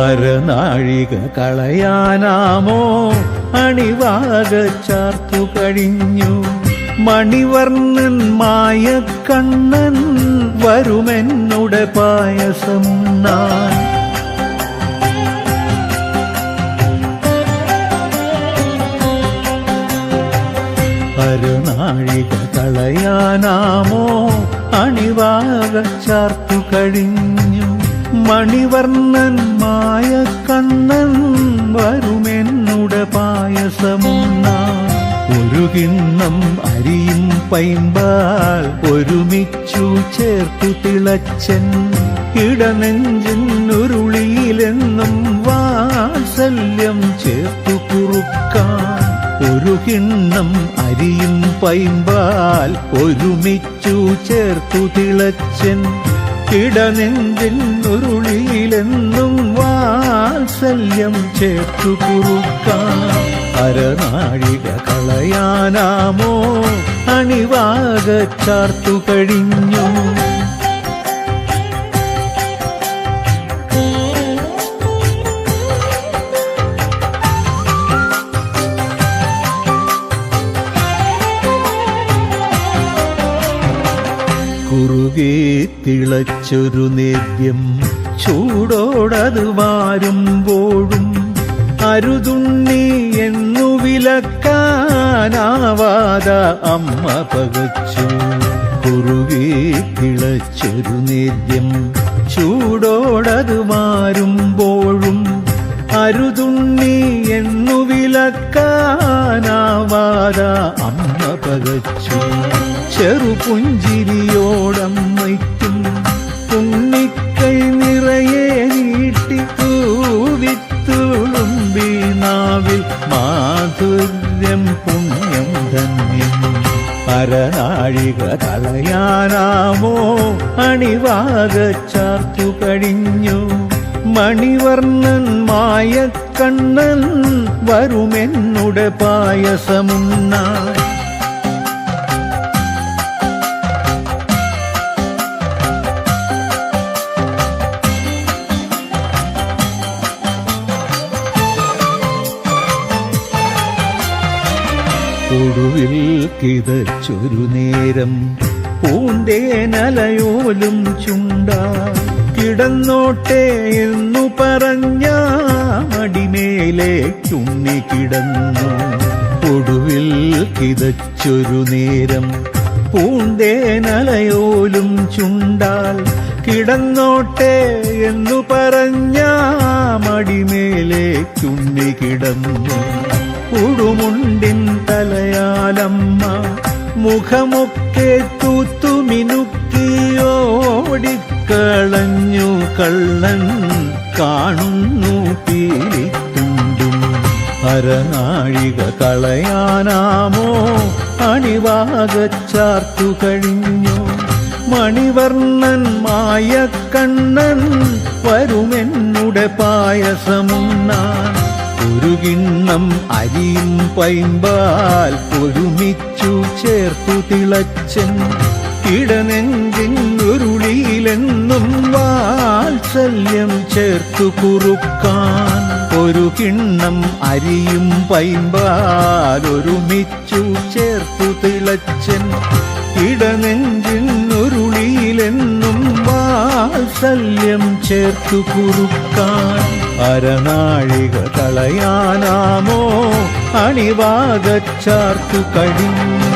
അരനാഴിക കളയാനാമോ അണിവാക ചാർത്തു കഴിഞ്ഞു. മണിവർണ്ണൻ മായക്കണ്ണൻ വരുമെന്നുടെ പായസം നാൻ. അരനാഴിക കളയാനാമോ അണിവാക ചാർത്തു കഴിഞ്ഞു. മണിവർണ്ണൻ മായക്കണ്ണൻ വരുമെന്നുടെ പായസമുണ്ണാൻ. ഒരു കിണ്ണം അരിയും പൈമ്പാൽ ഒരുമിച്ചു ചേർത്തു തിളച്ചൻ. ഇടനെഞ്ചിനുരുളിയിലെന്നും വാത്സല്യം ചേർത്തു കുറുക്കാൻ. ഒരു കിണ്ണം അരിയും പൈമ്പാൽ ഒരുമിച്ചു ചേർത്തു തിളച്ചൻ. ഇടനെഞ്ചിനുരുളിയിലെന്നും വാത്സല്യം ചേർത്തു കുറുക്കാൻ. അരനാഴിക കളയാനാമോ അണിവാക ചാർത്തു കഴിഞ്ഞു. കുറുകെ തിളച്ചൊരു നേദ്യം ചൂടോടത് വാരുമ്പോഴും അരുതുണ്ണി എന്നു വിലക്കാനാവാത അമ്മ പകച്ചു. കുറുകെ തിളച്ചൊരു നേദ്യം ചൂടോടത് വാരുമ്പോഴും അരുതുണ്ണി എന്നു വിലക്കാനാവാത അമ്മ പകച്ചു. ചെറുപുഞ്ചിരിയോടമ്മയ്ക്കും ഉണ്ണിക്കൈ നിറയെ നീട്ടി തൂവിത്തുളുമ്പി നാവിൽ മാധുര്യം പുണ്യം ധന്യം. അരനാഴിക കളയാനാമോ അണിവാക ചാർത്തു കഴിഞ്ഞു. മണിവർണ്ണൻ മായക്കണ്ണൻ വരുമെന്നുടെ പായസമുണ്ണാൻ. ഒടുവിൽ കിതച്ചൊരു നേരം പൂന്തേനലയോലും ചുണ്ടാ. കിടന്നോട്ടെ എന്നു പറഞ്ഞ മടിമേലേക്കുണ്ണി കിടന്നു. ഒടുവിൽ കിതച്ചൊരു നേരം പൂന്തേനലയോലും ചുണ്ടാൽ. കിടന്നോട്ടെ എന്നു പറഞ്ഞ മടിമേലേക്കുണ്ണി കിടന്നു. ഉടുമുണ്ടിൻ തലയാലമ്മ മുഖമൊക്കെ തൂത്തുമിനുക്കിയോടിക്കളഞ്ഞു. കള്ളൻ കാണുന്നു പീലിത്തുണ്ടും. അരനാഴിക കളയാനാമോ അണിവാക ചാർത്തു കഴിഞ്ഞു. മണിവർണ്ണൻ മായക്കണ്ണൻ വരുമെന്നുടെ പായസമുണ്ണാൻ. ഒരു കിണ്ണം അരിയും പൈമ്പാൽ ഒരുമിച്ചു ചേർത്തു തിളച്ചൻ. ഇടനെഞ്ചിനുരുളിയിലെന്നും വാത്സല്യം ചേർത്തു കുറുക്കാൻ. ഒരു കിണ്ണം അരിയും പൈമ്പാൽ ഒരുമിച്ചു ചേർത്തു തിളച്ചൻ. ഇടനെഞ്ചിനുരുളിയിലെന്നും വാത്സല്യം ചേർത്തു കുറുക്കാൻ. അരനാഴിക കളയാനാമോ അണിവാക ചാർത്തു കഴിഞ്ഞു.